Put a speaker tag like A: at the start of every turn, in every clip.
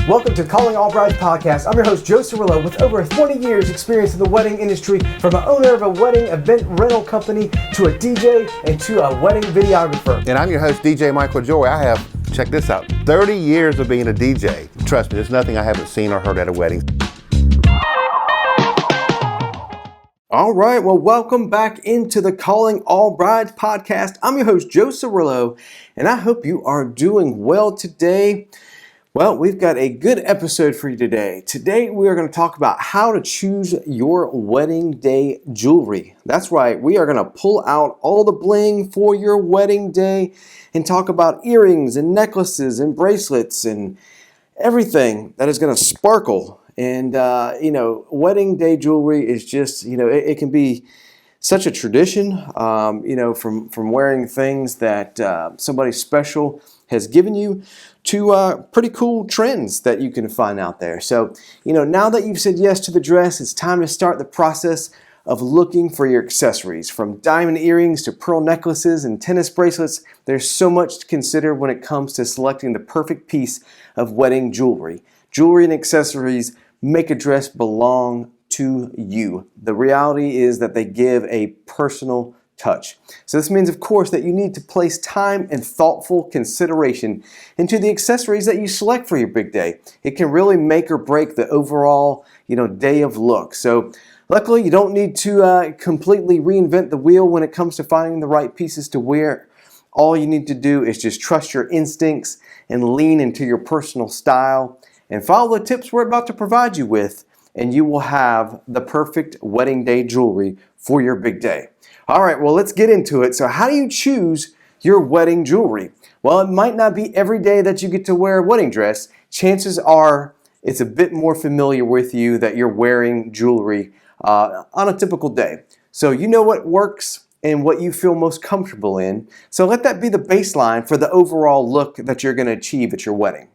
A: Welcome to Calling All Brides podcast. I'm your host, Joe Cirillo, with over 20 years experience in the wedding industry, from an owner of a wedding event rental company to a DJ and to a wedding videographer.
B: And I'm your host, DJ Michael Joye. I have, check this out, 30 years of being a DJ. Trust me, there's nothing I haven't seen or heard at a wedding.
A: All right, well, welcome back into the Calling All Brides podcast. I'm your host, Joe Cirillo, and I hope you are doing well today. Well, we've got a good episode for you today. Today, we are going to talk about how to choose your wedding day jewelry. That's right, we are going to pull out all the bling for your wedding day and talk about earrings and necklaces and bracelets and everything that is going to sparkle. And, wedding day jewelry is just, it can be such a tradition, from wearing things that somebody special has given you to pretty cool trends that you can find out there. So, now that you've said yes to the dress, it's time to start the process of looking for your accessories. From diamond earrings to pearl necklaces and tennis bracelets, there's so much to consider when it comes to selecting the perfect piece of wedding jewelry. Jewelry and accessories make a dress belong to you. The reality is that they give a personal touch. So this means, of course, that you need to place time and thoughtful consideration into the accessories that you select for your big day. It can really make or break the overall, day of look. So luckily, you don't need to completely reinvent the wheel when it comes to finding the right pieces to wear. All you need to do is just trust your instincts and lean into your personal style and follow the tips we're about to provide you with, and you will have the perfect wedding day jewelry for your big day. All right, well, let's get into it. So how do you choose your wedding jewelry? Well, it might not be every day that you get to wear a wedding dress. Chances are it's a bit more familiar with you that you're wearing jewelry on a typical day. So you know what works and what you feel most comfortable in. So let that be the baseline for the overall look that you're going to achieve at your wedding.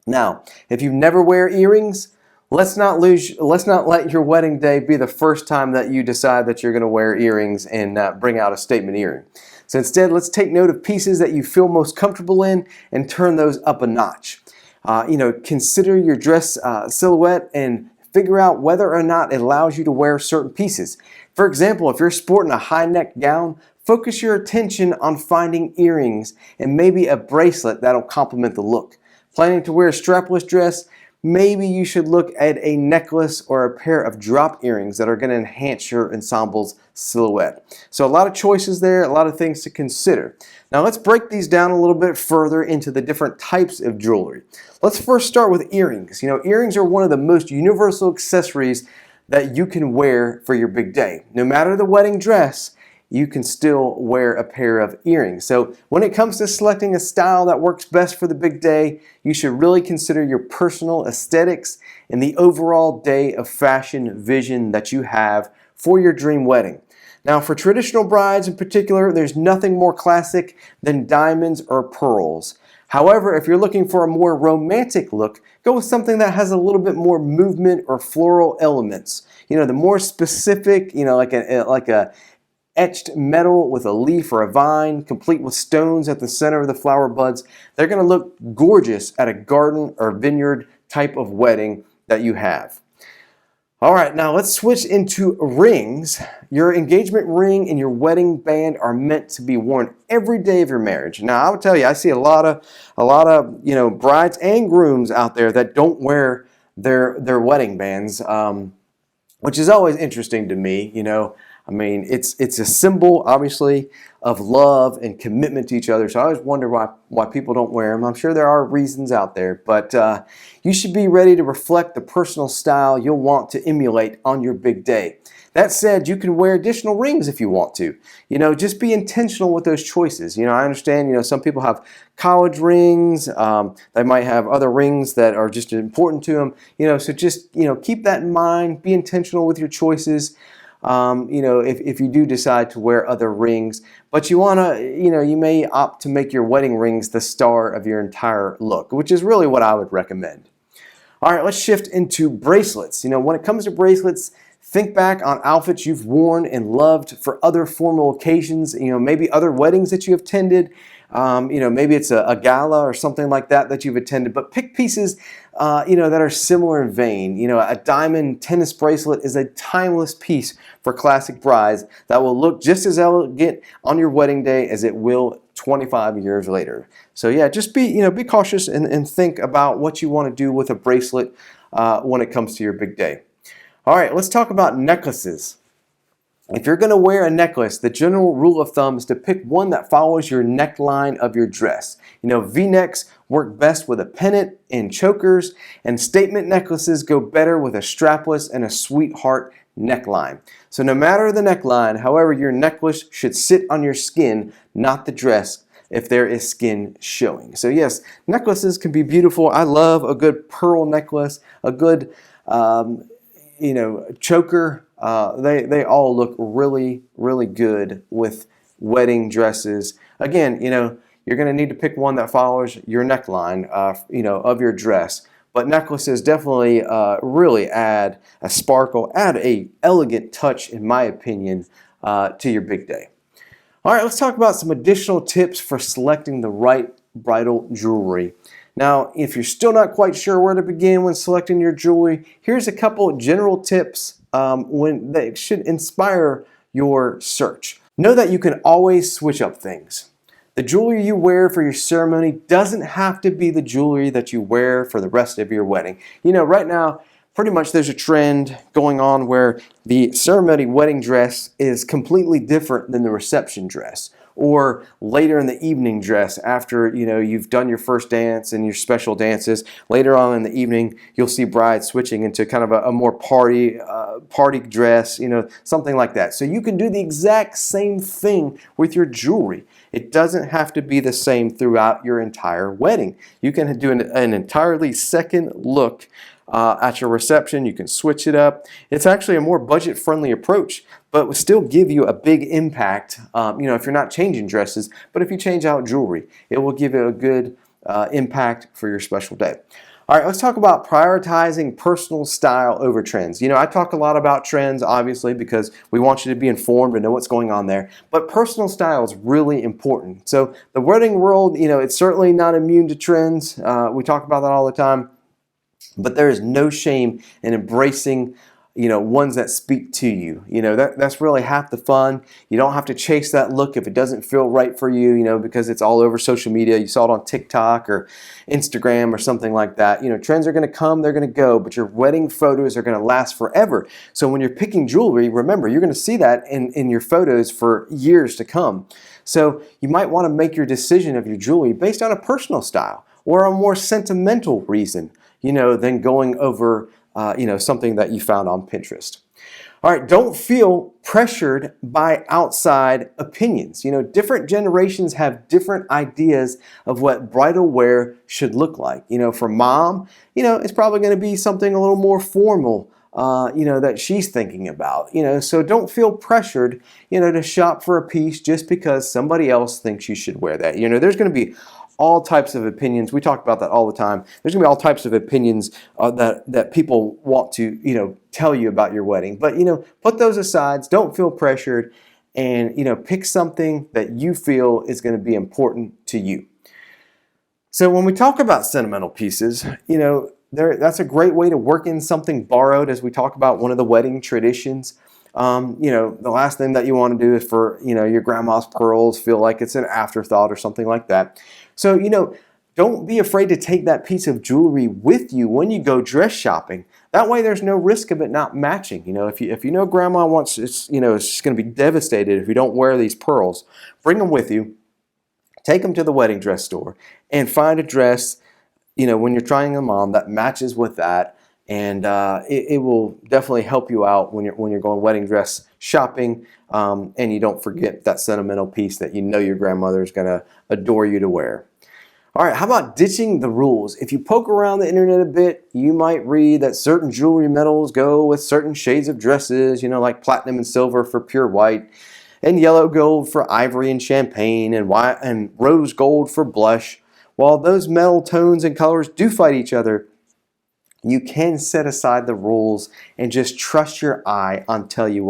A: Now, if you never wear earrings, let's not let your wedding day be the first time that you decide that you're going to wear earrings and bring out a statement earring. So instead, let's take note of pieces that you feel most comfortable in and turn those up a notch. Consider your dress silhouette and figure out whether or not it allows you to wear certain pieces. For example, if you're sporting a high neck gown, focus your attention on finding earrings and maybe a bracelet that'll complement the look. Planning to wear a strapless dress? Maybe you should look at a necklace or a pair of drop earrings that are going to enhance your ensemble's silhouette. So a lot of choices there, a lot of things to consider. Now let's break these down a little bit further into the different types of jewelry. Let's first start with earrings. Earrings are one of the most universal accessories that you can wear for your big day. No matter the wedding dress, you can still wear a pair of earrings. So when it comes to selecting a style that works best for the big day, you should really consider your personal aesthetics and the overall day of fashion vision that you have for your dream wedding. Now, for traditional brides in particular, there's nothing more classic than diamonds or pearls. However, if you're looking for a more romantic look, go with something that has a little bit more movement or floral elements. The more specific, like a etched metal with a leaf or a vine, complete with stones at the center of the flower buds. They're going to look gorgeous at a garden or vineyard type of wedding that you have. All right, now let's switch into rings. Your engagement ring and your wedding band are meant to be worn every day of your marriage. Now, I would tell you, I see a lot of brides and grooms out there that don't wear their wedding bands, which is always interesting to me. It's a symbol, obviously, of love and commitment to each other. So I always wonder why people don't wear them. I'm sure there are reasons out there, but you should be ready to reflect the personal style you'll want to emulate on your big day. That said, you can wear additional rings if you want to. Just be intentional with those choices. I understand, some people have college rings. They might have other rings that are just important to them. So just, keep that in mind. Be intentional with your choices. If you do decide to wear other rings, but you may opt to make your wedding rings the star of your entire look, which is really what I would recommend. All right, let's shift into bracelets. When it comes to bracelets, think back on outfits you've worn and loved for other formal occasions, maybe other weddings that you have attended. Maybe it's a gala or something like that you've attended, but pick pieces that are similar in vein. A diamond tennis bracelet is a timeless piece for classic brides that will look just as elegant on your wedding day as it will 25 years later. So yeah, just be cautious and think about what you want to do with a bracelet when it comes to your big day. All right, let's talk about necklaces. If you're going to wear a necklace, the general rule of thumb is to pick one that follows your neckline of your dress. V-necks work best with a pennant and chokers, and statement necklaces go better with a strapless and a sweetheart neckline. So no matter the neckline, however, your necklace should sit on your skin, not the dress, if there is skin showing. So yes, necklaces can be beautiful. I love a good pearl necklace, a good choker. They all look really, really good with wedding dresses. Again, you're going to need to pick one that follows your neckline, of your dress. But necklaces definitely really add a sparkle, add a elegant touch, in my opinion, to your big day. All right, let's talk about some additional tips for selecting the right bridal jewelry. Now, if you're still not quite sure where to begin when selecting your jewelry, here's a couple general tips that should inspire your search. Know that you can always switch up things. The jewelry you wear for your ceremony doesn't have to be the jewelry that you wear for the rest of your wedding. Right now, pretty much there's a trend going on where the ceremony wedding dress is completely different than the reception dress, or later in the evening dress after you've done your first dance and your special dances. Later on in the evening, you'll see brides switching into kind of a more party dress, something like that. So you can do the exact same thing with your jewelry. It doesn't have to be the same throughout your entire wedding. You can do an entirely second look at your reception. You can switch it up. It's actually a more budget-friendly approach, but will still give you a big impact, if you're not changing dresses, but if you change out jewelry, it will give you a good impact for your special day. All right, let's talk about prioritizing personal style over trends. I talk a lot about trends, obviously, because we want you to be informed and know what's going on there, but personal style is really important. So the wedding world, it's certainly not immune to trends. We talk about that all the time. But there is no shame in embracing, ones that speak to you. That's really half the fun. You don't have to chase that look if it doesn't feel right for you, because it's all over social media. You saw it on TikTok or Instagram or something like that. Trends are going to come, they're going to go, but your wedding photos are going to last forever. So when you're picking jewelry, remember, you're going to see that in your photos for years to come. So you might want to make your decision of your jewelry based on a personal style or a more sentimental reason, than going over, something that you found on Pinterest. All right, don't feel pressured by outside opinions. Different generations have different ideas of what bridal wear should look like. For mom, it's probably going to be something a little more formal, that she's thinking about. So don't feel pressured, to shop for a piece just because somebody else thinks you should wear that. There's going to be all types of opinions. We talk about that all the time. There's going to be all types of opinions that people want to, tell you about your wedding. But, put those aside. Don't feel pressured and, pick something that you feel is going to be important to you. So when we talk about sentimental pieces, that's a great way to work in something borrowed, as we talk about one of the wedding traditions. The last thing that you want to do is for, your grandma's pearls feel like it's an afterthought or something like that. So, don't be afraid to take that piece of jewelry with you when you go dress shopping. That way there's no risk of it not matching. If you know grandma wants, it's going to be devastated if you don't wear these pearls, bring them with you, take them to the wedding dress store and find a dress, when you're trying them on that matches with that. And it will definitely help you out when you're going wedding dress shopping, and you don't forget that sentimental piece that your grandmother is going to adore you to wear. All right, how about ditching the rules? If you poke around the internet a bit, you might read that certain jewelry metals go with certain shades of dresses, like platinum and silver for pure white, and yellow gold for ivory and champagne, and white and rose gold for blush. While those metal tones and colors do fight each other, you can set aside the rules and just trust your eye on telling you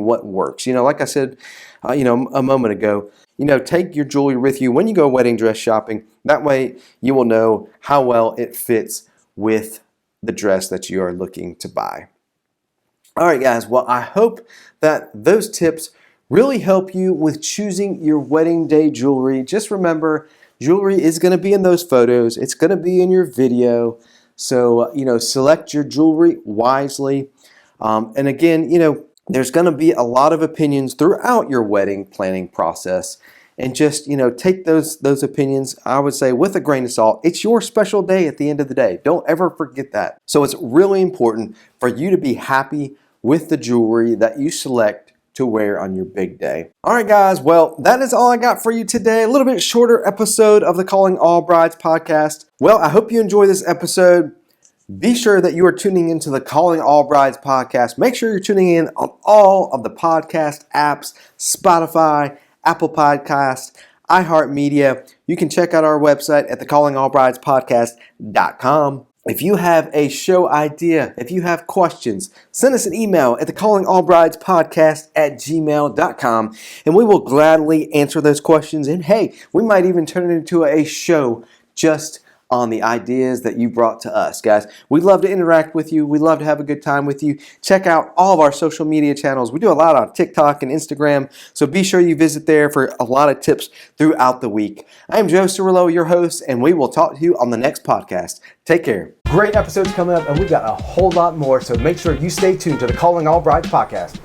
A: what works. Like I said, a moment ago, take your jewelry with you when you go wedding dress shopping. That way you will know how well it fits with the dress that you are looking to buy. All right, guys. Well, I hope that those tips really help you with choosing your wedding day jewelry. Just remember, jewelry is going to be in those photos. It's going to be in your video. So, select your jewelry wisely. And again, there's going to be a lot of opinions throughout your wedding planning process. And just, take those opinions, I would say, with a grain of salt. It's your special day at the end of the day. Don't ever forget that. So it's really important for you to be happy with the jewelry that you select to wear on your big day. All right, guys. Well, that is all I got for you today. A little bit shorter episode of the Calling All Brides podcast. Well, I hope you enjoy this episode. Be sure that you are tuning into the Calling All Brides podcast. Make sure you're tuning in on all of the podcast apps, Spotify, Apple Podcasts, iHeartMedia. You can check out our website at thecallingallbridespodcast.com. If you have a show idea, if you have questions, send us an email at thecallingallbridespodcast@gmail.com, and we will gladly answer those questions. And hey, we might even turn it into a show just on the ideas that you brought to us, guys. We love to interact with you. We love to have a good time with you. Check out all of our social media channels. We do a lot on TikTok and Instagram, so be sure you visit there for a lot of tips throughout the week. I am Joe Cirillo, your host, and we will talk to you on the next podcast. Take care. Great episodes coming up, and we got a whole lot more, so make sure you stay tuned to the Calling All Brides podcast.